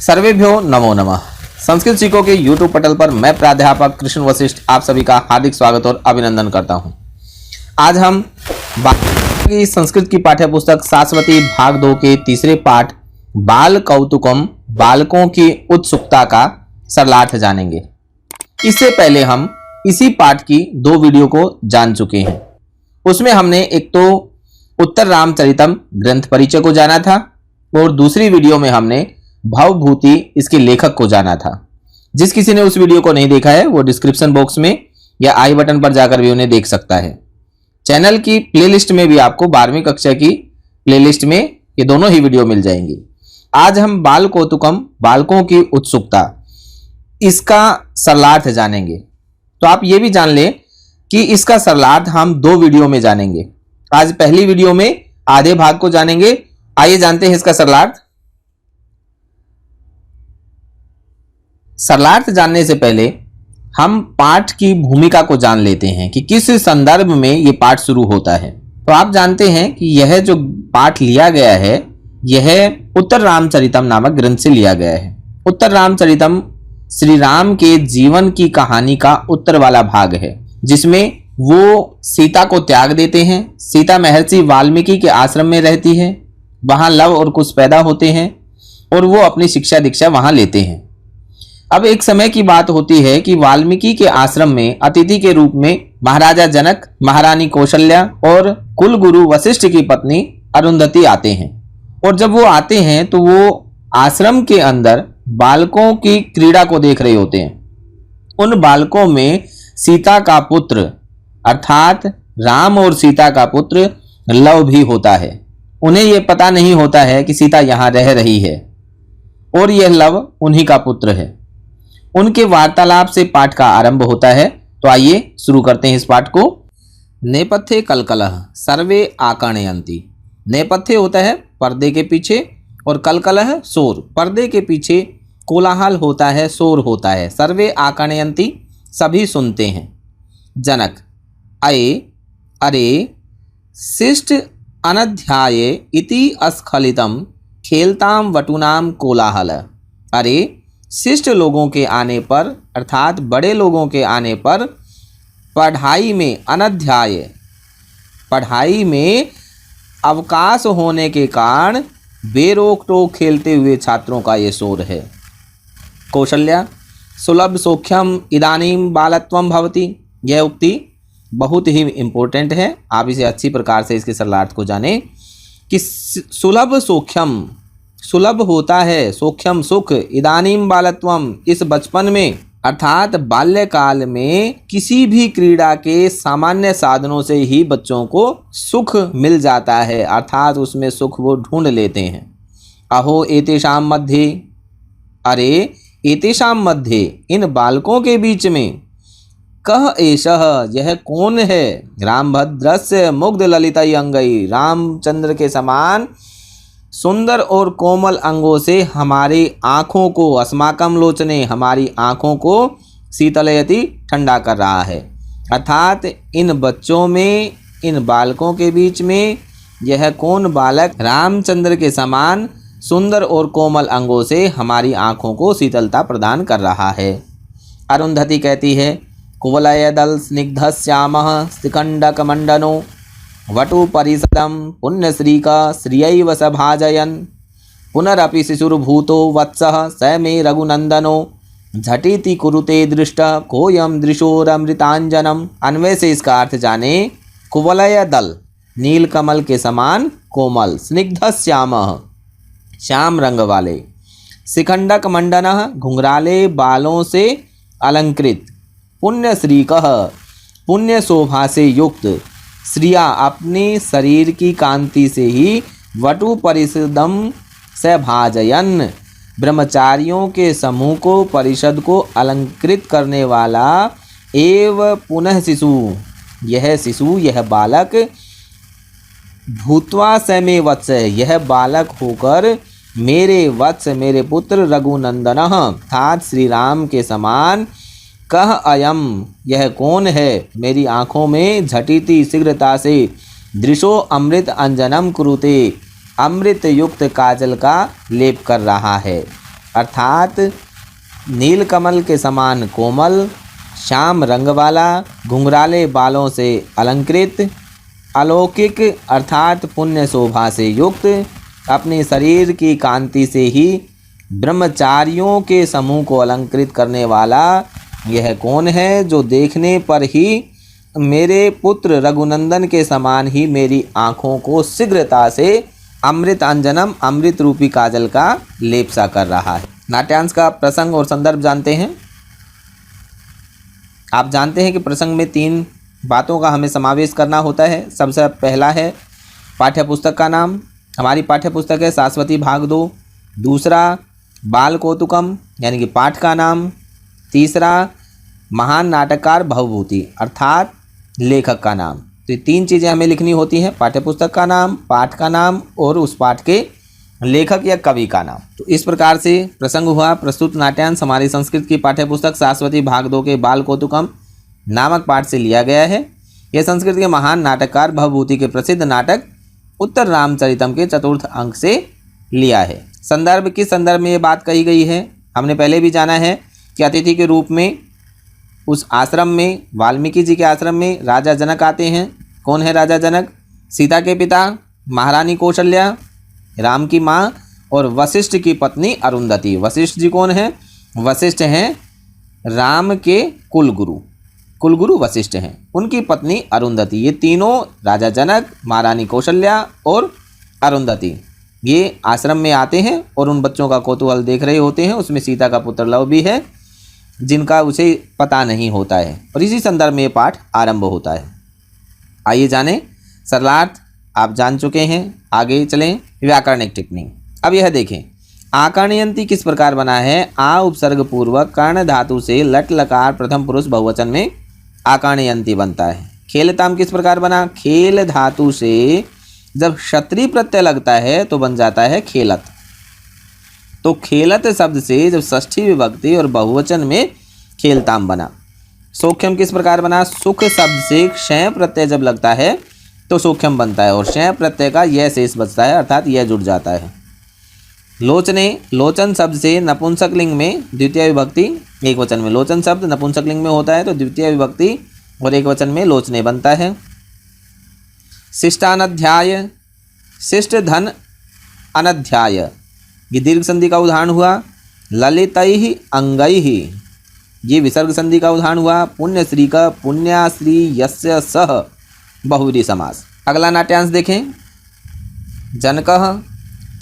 सर्वेभ्यो नमो नमः। संस्कृत सीखो के YouTube पटल पर मैं प्राध्यापक कृष्ण वशिष्ठ आप सभी का हार्दिक स्वागत और अभिनंदन करता हूं। आज हम की संस्कृत की पाठ्य पुस्तक शाश्वती भाग 2 के तीसरे पाठ बाल कौतुकम बालकों की उत्सुकता का सरलार्थ जानेंगे। इससे पहले हम इसी पाठ की 2 वीडियो को जान चुके हैं। उसमें हमने एक तो उत्तर रामचरितम ग्रंथ परिचय को जाना था और दूसरी वीडियो में हमने भवभूति इसके लेखक को जाना था। जिस किसी ने उस वीडियो को नहीं देखा है वो डिस्क्रिप्शन बॉक्स में या आई बटन पर जाकर भी उन्हें देख सकता है। चैनल की प्लेलिस्ट में भी आपको 12वीं कक्षा की प्लेलिस्ट में ये दोनों ही वीडियो मिल जाएंगी। आज हम बाल कौतुकम बालकों की उत्सुकता इसका सरलार्थ जानेंगे। तो आप ये भी जान लें कि इसका सरलार्थ हम 2 वीडियो में जानेंगे। आज पहली वीडियो में आधे भाग को जानेंगे। आइए जानते हैं इसका सरलार्थ। सरलार्थ जानने से पहले हम पाठ की भूमिका को जान लेते हैं कि किस संदर्भ में यह पाठ शुरू होता है। तो आप जानते हैं कि यह जो पाठ लिया गया है यह उत्तर रामचरितम नामक ग्रंथ से लिया गया है। उत्तर रामचरितम श्री राम के जीवन की कहानी का उत्तर वाला भाग है, जिसमें वो सीता को त्याग देते हैं। सीता महर्षि वाल्मीकि के आश्रम में रहती है, वहां लव और कुश पैदा होते हैं और वो अपनी शिक्षा दीक्षा वहां लेते हैं। अब एक समय की बात होती है कि वाल्मीकि के आश्रम में अतिथि के रूप में महाराजा जनक, महारानी कौशल्या और कुलगुरु वशिष्ठ की पत्नी अरुंधति आते हैं। और जब वो आते हैं तो वो आश्रम के अंदर बालकों की क्रीड़ा को देख रहे होते हैं। उन बालकों में सीता का पुत्र अर्थात राम और सीता का पुत्र लव भी होता है। उन्हें यह पता नहीं होता है कि सीता यहां रह रही है और यह लव उन्हीं का पुत्र है। उनके वार्तालाप से पाठ का आरंभ होता है। तो आइए शुरू करते हैं इस पाठ को। नेपथ्ये कलकलः सर्वे आकर्णयन्ति। नेपथ्य होता है पर्दे के पीछे और कलकलः शोर, पर्दे के पीछे कोलाहल होता है, शोर होता है। सर्वे आकर्णयन्ति सभी सुनते हैं। जनक अये अरे शिष्ट अनध्याये इति अस्खलितम खेलताम वटूनाम कोलाहल। अरे शिष्ट लोगों के आने पर अर्थात बड़े लोगों के आने पर पढ़ाई में अनध्याय, पढ़ाई में अवकाश होने के कारण बेरोक टोक खेलते हुए छात्रों का ये शोर है। कौशल्या सुलभ सौख्यम इदानीम बालत्वम भवति। यह उक्ति बहुत ही इम्पोर्टेंट है, आप इसे अच्छी प्रकार से इसके सरलार्थ को जानें कि सुलभ सौख्यम, सुलभ होता है सौख्यम सुख, इदानीम बालत्वम इस बचपन में अर्थात बाल्यकाल में किसी भी क्रीड़ा के सामान्य साधनों से ही बच्चों को सुख मिल जाता है, अर्थात उसमें सुख वो ढूंढ लेते हैं। अहो एतेषां मध्ये, अरे एतेषां मध्ये इन बालकों के बीच में कह एषः यह कौन है। रामभद्रस्य मुग्ध ललितै अंगै, रामचंद्र के समान सुंदर और कोमल अंगों से हमारी आँखों को, अस्माकम लोचने हमारी आँखों को शीतलयति ठंडा कर रहा है। अर्थात इन बच्चों में, इन बालकों के बीच में यह कौन बालक रामचंद्र के समान सुंदर और कोमल अंगों से हमारी आँखों को शीतलता प्रदान कर रहा है। अरुंधति कहती है कुवलयदल स्निग्ध श्यामः शिखंडक मंडनो वटु परिसदम पुण्यश्रीक श्रियैव स भाजयन् पुनरपि शिशुर्भूतो वत्सः स मे रघुनंदनो झटिति कुरुते दृष्ट कोयम दृशोरमृतांजनम। अन्वय से इसका अर्थ जाने। कुवलय दल नील कमल के समान कोमल, स्निग्ध श्यामः श्याम रंग वाले, शिखंडक मंडनः घुंघराले बालों से अलंकृत, पुण्यश्रीकः पुण्य शोभा से युक्त, श्रिया अपने शरीर की कांति से ही, वटु परिषदम से भाजयन ब्रह्मचारियों के समूह को, परिषद को अलंकृत करने वाला, एव पुनः शिशु यह शिशु यह बालक, भूत्वा स मे वत्स यह बालक होकर मेरे वत्स मेरे पुत्र रघुनंदनः अर्थात श्री राम के समान, कह अयम यह कौन है मेरी आँखों में झटिति शीघ्रता से, दृशो अमृत अंजनम कुरुते अमृत युक्त काजल का लेप कर रहा है। अर्थात नीलकमल के समान कोमल, श्याम रंग वाला, घुंघराले बालों से अलंकृत, अलौकिक अर्थात पुण्य शोभा से युक्त, अपने शरीर की कांति से ही ब्रह्मचारियों के समूह को अलंकृत करने वाला यह कौन है, जो देखने पर ही मेरे पुत्र रघुनंदन के समान ही मेरी आँखों को शीघ्रता से अमृत अंजनम अमृत रूपी काजल का लेप सा कर रहा है। नाट्यांश का प्रसंग और संदर्भ जानते हैं। आप जानते हैं कि प्रसंग में 3 बातों का हमें समावेश करना होता है। सबसे पहला है पाठ्यपुस्तक का नाम। हमारी पाठ्यपुस्तक है शाश्वती भाग 2। दूसरा बाल कौतुकम यानी कि पाठ का नाम। तीसरा महान नाटककार भवभूति अर्थात लेखक का नाम। तो ये 3 चीज़ें हमें लिखनी होती हैं, पाठ्यपुस्तक का नाम, पाठ का नाम और उस पाठ के लेखक या कवि का नाम। तो इस प्रकार से प्रसंग हुआ। प्रस्तुत नाट्यांश हमारी संस्कृत की पाठ्यपुस्तक शाश्वती भाग 2 के बाल कौतुकम नामक पाठ से लिया गया है। यह संस्कृत के महान नाटककार भवभूति के प्रसिद्ध नाटक उत्तर रामचरितम के 4th अंक से लिया है। संदर्भ, किस संदर्भ में ये बात कही गई है? हमने पहले भी जाना है कि अतिथि के रूप में उस आश्रम में, वाल्मीकि जी के आश्रम में राजा जनक आते हैं। कौन है राजा जनक? सीता के पिता महारानी कौशल्या, राम की माँ और वशिष्ठ की पत्नी अरुंधति। वशिष्ठ जी कौन है? वशिष्ठ हैं राम के कुलगुरु वशिष्ठ हैं। उनकी पत्नी अरुंधति, ये तीनों राजा जनक, महारानी कौशल्या और अरुंधति ये आश्रम में आते हैं और उन बच्चों का कौतूहल देख रहे होते हैं। उसमें सीता का पुत्र लव भी है जिनका उसे पता नहीं होता है और इसी संदर्भ में ये पाठ आरंभ होता है। आइए जानें। सरलार्थ आप जान चुके हैं, आगे चलें। व्याकरणिक टिप्पणी। अब यह देखें, आकर्णयंती किस प्रकार बना है? आ उपसर्ग पूर्वक कर्ण धातु से लट लकार प्रथम पुरुष बहुवचन में आकर्णयंती बनता है। खेलताम किस प्रकार बना? खेल धातु से जब क्षत्रिय प्रत्यय लगता है तो बन जाता है खेलत। तो खेलत शब्द से जब षष्ठी विभक्ति और बहुवचन में खेलताम बना। सौख्यम किस प्रकार बना? सुख शब्द से क्षय प्रत्यय जब लगता है तो सौख्यम बनता है और क्षय प्रत्यय का यह शेष बचता है अर्थात यह जुड़ जाता है। लोचने, लोचन शब्द से नपुंसक लिंग में द्वितीय विभक्ति एक वचन में, लोचन शब्द नपुंसक लिंग में होता है तो द्वितीय विभक्ति और एक वचन में लोचने बनता है। शिष्टानध्याय, शिष्ट धन अनध्याय, ये दीर्घ संधि का उदाहरण हुआ। ललितैहि अंगैहि, ये विसर्ग संधि का उदाहरण हुआ। पुण्यश्री का पुण्याश्री यस्य सह बहुव्रीहि समास। अगला नाट्यांश देखें। जनकः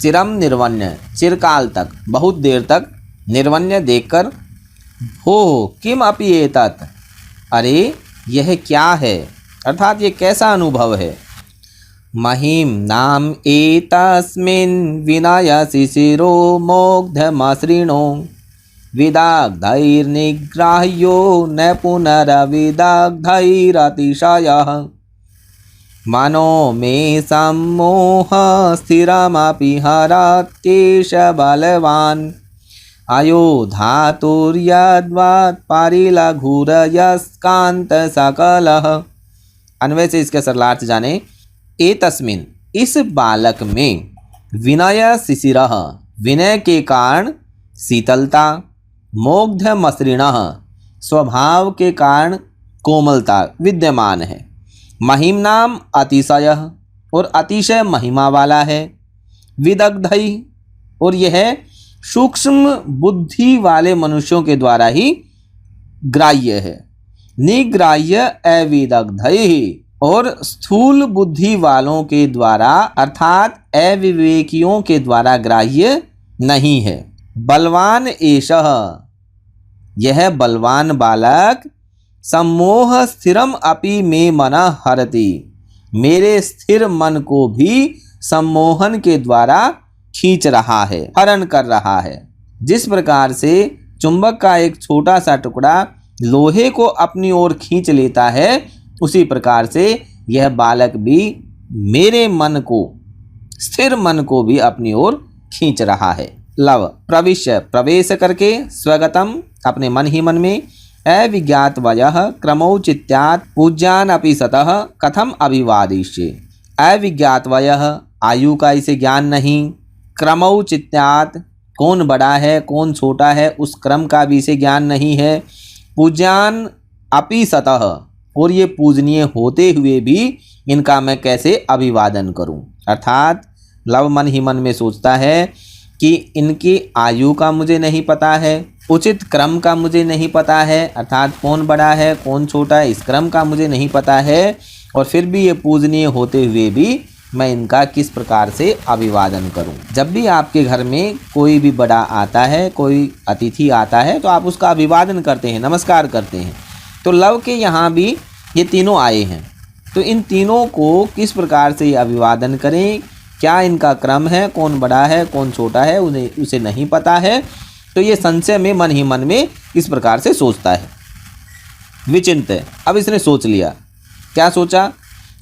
चिरम निर्वण्य, चिरकाल तक, बहुत देर तक, निर्वण्य देखकर, हो किम अपि एतत्, अरे यह क्या है, अर्थात ये कैसा अनुभव है। महिम नाम एतस्मिन् विनय शिशिरो मोग्धमसृणो विदग्धैर्निग्राह्यो न पुनरविदग्धैरतिशयः मनो मे सम्मोह स्थिरमपि हरत्येष बलवान् अयोधातुर्यद्वत् परिलघुरयस्कान्त सकलः। अन्वय से इसके सरलार्थ जाने। एतस्मिन्, इस बालक में, विनय शिशिरः, विनय के कारण शीतलता, मोग्ध मसृणः, स्वभाव के कारण कोमलता विद्यमान है। महिम नाम अतिशय, और अतिशय महिमा वाला है। विदग्धै, और यह सूक्ष्म बुद्धि वाले मनुष्यों के द्वारा ही ग्राह्य है। निग्राह्य अविदग्धै, और स्थूल बुद्धि वालों के द्वारा अर्थात अविवेकियों के द्वारा ग्राह्य नहीं है। बलवान एषः, यह बलवान बालक, सम्मोह स्थिरम अपि मे मनः हरति, मेरे स्थिर मन को भी सम्मोहन के द्वारा खींच रहा है, हरण कर रहा है। जिस प्रकार से चुंबक का एक छोटा सा टुकड़ा लोहे को अपनी ओर खींच लेता है, उसी प्रकार से यह बालक भी मेरे मन को, स्थिर मन को भी अपनी ओर खींच रहा है। लव, प्रविश्य, प्रवेश करके, स्वगतम, अपने मन ही मन में, अविज्ञातवयः क्रमौचित्यात् पूज्यान अपि सतः कथम अभिवादिष्ये। अविज्ञातवयः, आयु का इसे ज्ञान नहीं, क्रमौचित्यात्, कौन बड़ा है कौन छोटा है उस क्रम का भी इसे ज्ञान नहीं है। पूज्यान अपि सतः, और ये पूजनीय होते हुए भी इनका मैं कैसे अभिवादन करूं। अर्थात लव मन ही मन में सोचता है कि इनकी आयु का मुझे नहीं पता है, उचित क्रम का मुझे नहीं पता है, अर्थात कौन बड़ा है कौन छोटा है इस क्रम का मुझे नहीं पता है, और फिर भी ये पूजनीय होते हुए भी मैं इनका किस प्रकार से अभिवादन करूं। जब भी आपके घर में कोई भी बड़ा आता है, कोई अतिथि आता है, तो आप उसका अभिवादन करते हैं, नमस्कार करते हैं। तो लव के यहाँ भी ये तीनों आए हैं, तो इन तीनों को किस प्रकार से अभिवादन करें, क्या इनका क्रम है, कौन बड़ा है कौन छोटा है उन्हें उसे नहीं पता है। तो ये संशय में मन ही मन में इस प्रकार से सोचता है। विचिंत, अब इसने सोच लिया। क्या सोचा?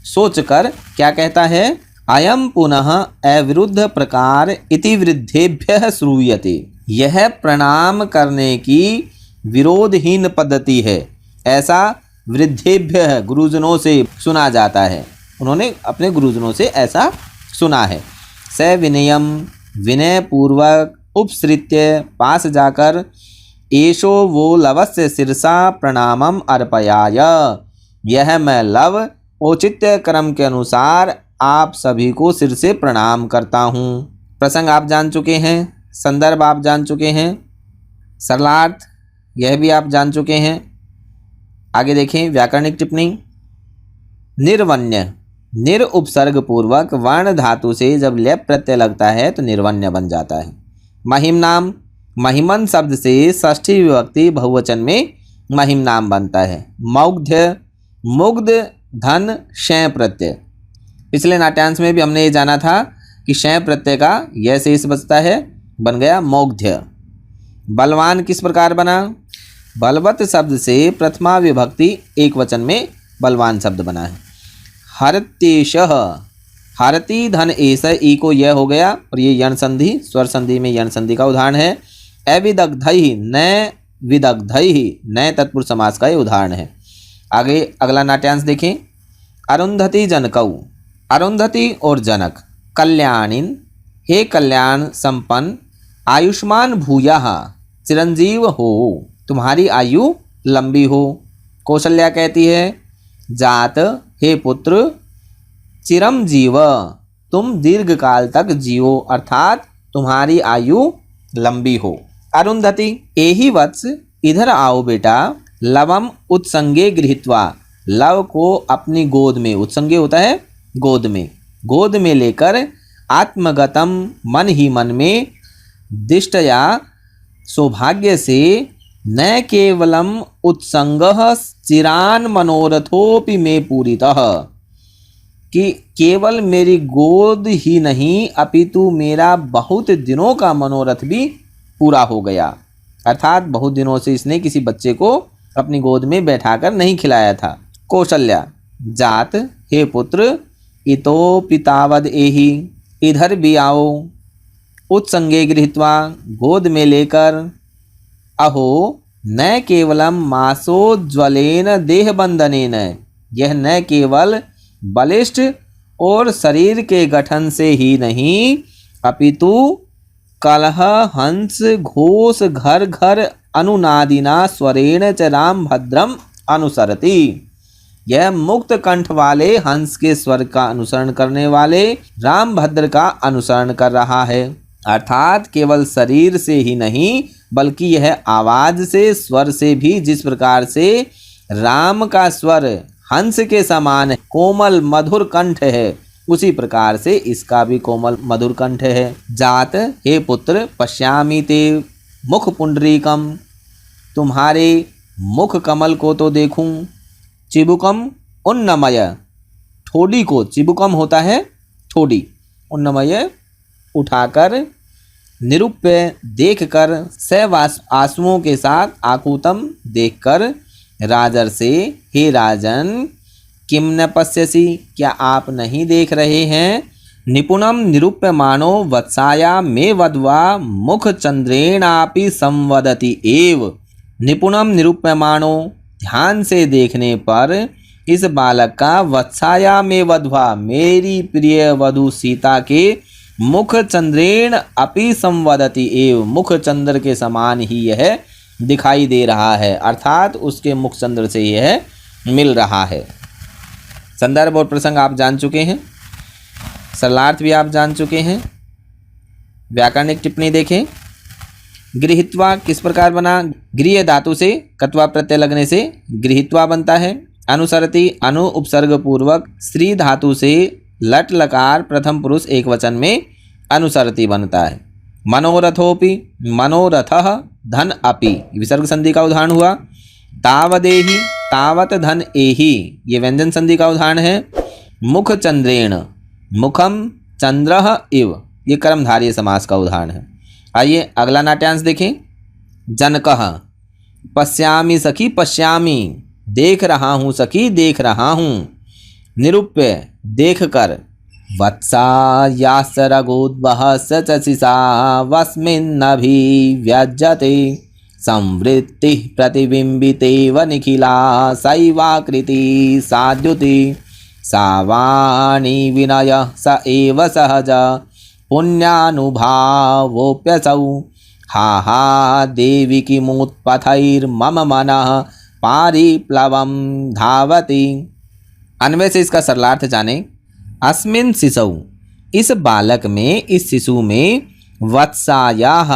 सोचकर क्या कहता है, अयम पुनः अविरुद्ध प्रकार इति वृद्धेभ्यः श्रूयते। यह प्रणाम करने की विरोधहीन पद्धति है, ऐसा वृद्धेभ्यः गुरुजनों से सुना जाता है। उन्होंने अपने गुरुजनों से ऐसा सुना है। स विनयम, विनय पूर्वक उपसृत्य पास जाकर एषो वो लवस्य शिरसा प्रणामम अर्पयाय। यह मैं लव औचित्य क्रम के अनुसार आप सभी को सिर से प्रणाम करता हूँ। प्रसंग आप जान चुके हैं, संदर्भ आप जान चुके हैं, सरलार्थ यह भी आप जान चुके हैं। आगे देखें व्याकरणिक टिप्पणी। निर्वन्य, निर उपसर्ग पूर्वक वर्ण धातु से जब लेप प्रत्यय लगता है तो निर्वन्य बन जाता है। महिम नाम, महिमन शब्द से षष्ठी विभक्ति बहुवचन में महिम नाम बनता है। मौग्ध्य, मुग्ध धन शय प्रत्यय। पिछले नाट्यांश में भी हमने ये जाना था कि शय प्रत्यय का यह शेष बचता है, बन गया मौग्ध्य। बलवान किस प्रकार बना? बलवत शब्द से प्रथमा विभक्ति एक वचन में बलवान शब्द बना है। हरतेशः, हरति धन एस, ई को यह हो गया और ये यण संधि, स्वर संधि में यण संधि का उदाहरण है। अविदग्धैः, न विदग्धैः, न तत्पुरुष समास का ये उदाहरण है। आगे अगला नाट्यांश देखें। अरुंधति जनकौ, अरुंधति और जनक। कल्याणिन, हे कल्याण संपन्न, आयुष्मान भूयः, चिरंजीव हो, तुम्हारी आयु लंबी हो। कौशल्या कहती है, जात, हे पुत्र, चिरम जीव, तुम दीर्घ काल तक जियो, अर्थात तुम्हारी आयु लंबी हो। अरुंधति, एहि वत्स, इधर आओ बेटा, लवम उत्संगे गृहीत्वा, लव को अपनी गोद में, उत्संगे होता है गोद में, गोद में लेकर आत्मगतम, मन ही मन में, दिष्टया सौभाग्य से, न केवलम उत्संगः चिरान मनोरथोपि में पूरितः, कि केवल मेरी गोद ही नहीं अपितु मेरा बहुत दिनों का मनोरथ भी पूरा हो गया। अर्थात बहुत दिनों से इसने किसी बच्चे को अपनी गोद में बैठाकर नहीं खिलाया था। कौशल्या, जात, हे पुत्र, इतो पितावद एहि, इधर भी आओ, उत्संगे गृहीत्वा, गोद में लेकर, अहो न केवलम मासोज्वलेन देहबंधनेन, यह न केवल बलिष्ठ और शरीर के गठन से ही नहीं अपितु कलह हंस घोष घर घर अनुनादिना स्वरेण च राम भद्रम अनुसरति, यह मुक्त कंठ वाले हंस के स्वर का अनुसरण करने वाले राम भद्र का अनुसरण कर रहा है। अर्थात केवल शरीर से ही नहीं बल्कि यह आवाज से, स्वर से भी जिस प्रकार से राम का स्वर हंस के समान कोमल मधुर कंठ है, उसी प्रकार से इसका भी कोमल मधुर कंठ है। जात, हे पुत्र, पश्यामि ते मुख पुंडरीकम, तुम्हारे मुख कमल को तो देखूं। चिबुकम उन्नमय, ठोडी को, चिबुकम होता है ठोडी, उन्नमय उठाकर, निरूप्य देखकर, सवास आंसुओं के साथ, आकुतम देखकर, राजर्षे, हे राजन, किम न पश्यसि, क्या आप नहीं देख रहे हैं। निपुणम निरूप्यमानो वत्साया मे वध्वा मुख चंद्रेणापि संवदति एव, निपुणम निरूप्यमानो, ध्यान से देखने पर इस बालक का वत्साया में वध्वा, मेरी प्रिय वधू सीता के मुख चंद्रेण अपि संवदति एव, मुख चंद्र के समान ही यह दिखाई दे रहा है, अर्थात उसके मुख चंद्र से यह मिल रहा है। संदर्भ और प्रसंग आप जान चुके हैं, सरलार्थ भी आप जान चुके हैं। व्याकरणिक टिप्पणी देखें। गृहीत्वा किस प्रकार बना? गृह धातु से कत्वा प्रत्यय लगने से गृहीत्वा बनता है। अनुसरति अनु उपसर्ग पूर्वक स्त्री धातु से लट लकार प्रथम पुरुष एक वचन में अनुसरति बनता है। मनोरथोपि, मनोरथः धन अपि, विसर्ग संधि का उदाहरण हुआ। तावदेहि, तावत धन एहि, ये व्यंजन संधि का उदाहरण है। मुख चंद्रेण, मुखम चंद्रः इव, ये कर्मधारय समास का उदाहरण है। आइए अगला नाट्यांश देखें। जनकः, पश्यामि सखी पश्यामि, देख रहा हूँ सखी देख रहा हूँ। निरूप्य देख कर। वत्सा यासरगोद्वह सचसिसा वस्मिन्नभिव्यज्यते संवृत्ति प्रतिबिंबितेव निखिला सैवाकृति साद्युति सा वाणी विनय स एव सहज पुण्यानुभावोऽप्यसौ हा हा देवी किमुत्पथैर्मम मनः पारिप्लवं धावति। अन्वय से इसका सरलार्थ जाने। अस्मिन् शिशौ, इस बालक में, इस शिशु में, वत्सायाः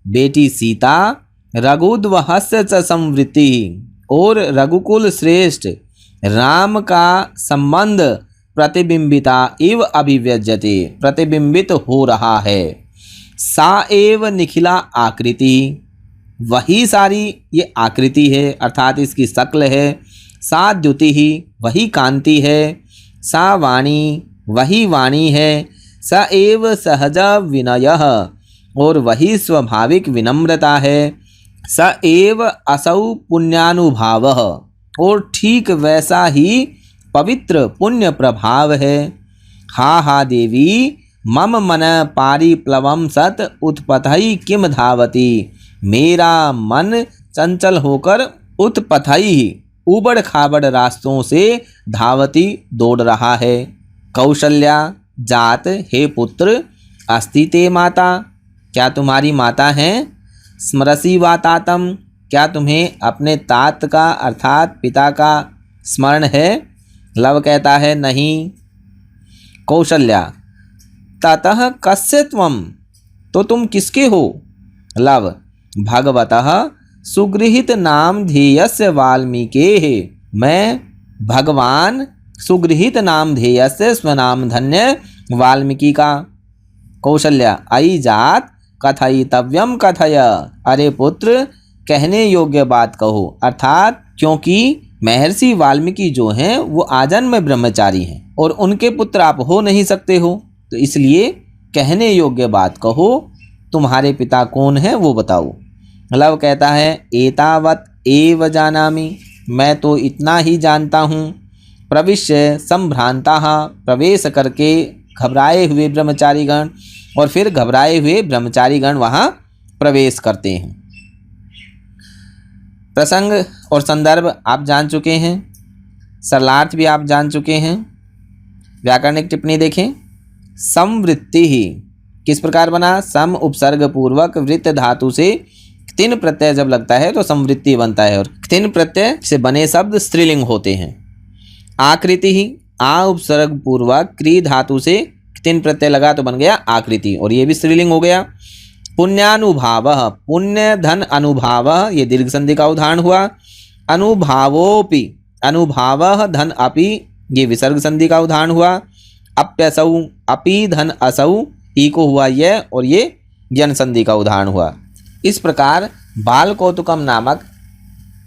बेटी सीता, रघुद्वहस्य च संवृत्ति, और रघुकुल श्रेष्ठ राम का संबंध प्रतिबिंबिता इव अभिव्यज्यते, प्रतिबिंबित हो रहा है। सा एव निखिला आकृति, वही सारी ये आकृति है, अर्थात इसकी शक्ल है। सा द्युति ही, वही कांति है। सा वाणी, वही वाणी है। स एव सहज विनयः, और वही स्वाभाविक विनम्रता है। स एव असौ पुण्यानुभावः, और ठीक वैसा ही पवित्र पुण्य प्रभाव है। हा हा देवी मम मन पारिप्लवम सत उत्पथई किम धावती, मेरा मन चंचल होकर उत्पथई उबड़ खाबड़ रास्तों से धावती दौड़ रहा है। कौशल्या जात, हे पुत्र, अस्ति ते माता, क्या तुम्हारी माता हैं? स्मरसी वातातम, क्या तुम्हें अपने तात का अर्थात पिता का स्मरण है? लव कहता है नहीं। कौशल्या ततः कस्य त्वम, तो तुम किसके हो? लव भगवतः सुगृहित नाम ध्येयस्य वाल्मीकेः, मैं भगवान सुगृहित नाम ध्येयस्य स्वनाम धन्य वाल्मीकि का। कौशल्या अयि जात कथयितव्यम कथय, अरे पुत्र कहने योग्य बात कहो, अर्थात क्योंकि महर्षि वाल्मीकि जो हैं वो आजन्म ब्रह्मचारी हैं और उनके पुत्र आप हो नहीं सकते हो, तो इसलिए कहने योग्य बात कहो, तुम्हारे पिता कौन है वो बताओ। लव कहता है एतावत एव जानामि, मैं तो इतना ही जानता हूँ। प्रविश्य संभ्रांताः, प्रवेश करके घबराए हुए ब्रह्मचारीगण, और फिर घबराए हुए ब्रह्मचारीगण वहाँ प्रवेश करते हैं। प्रसंग और संदर्भ आप जान चुके हैं, सरलार्थ भी आप जान चुके हैं। व्याकरणिक टिप्पणी देखें। संवृत्ति ही किस प्रकार बना? सम उपसर्ग पूर्वक वृत्त धातु से तीन प्रत्यय जब लगता है तो संवृत्ति बनता है, और तीन प्रत्यय से बने शब्द स्त्रीलिंग होते हैं। आकृति ही आ उपसर्ग पूर्वक क्री धातु से तीन प्रत्यय लगा तो बन गया आकृति, और ये भी स्त्रीलिंग हो गया। पुण्यानुभावः, पुण्य धन अनुभावः, ये दीर्घ संधि का उदाहरण हुआ। अनुभावोपि, अनुभावः धन अपि, ये विसर्ग संधि का उदाहरण हुआ। अप्यसौ, अपि धन असौ, ई को हुआ यह, और ये जन संधि का उदाहरण हुआ। इस प्रकार बाल कौतुकम नामक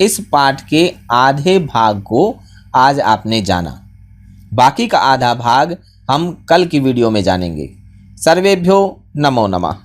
इस पाठ के आधे भाग को आज आपने जाना। बाकी का आधा भाग हम कल की वीडियो में जानेंगे। सर्वेभ्यो नमो नमः।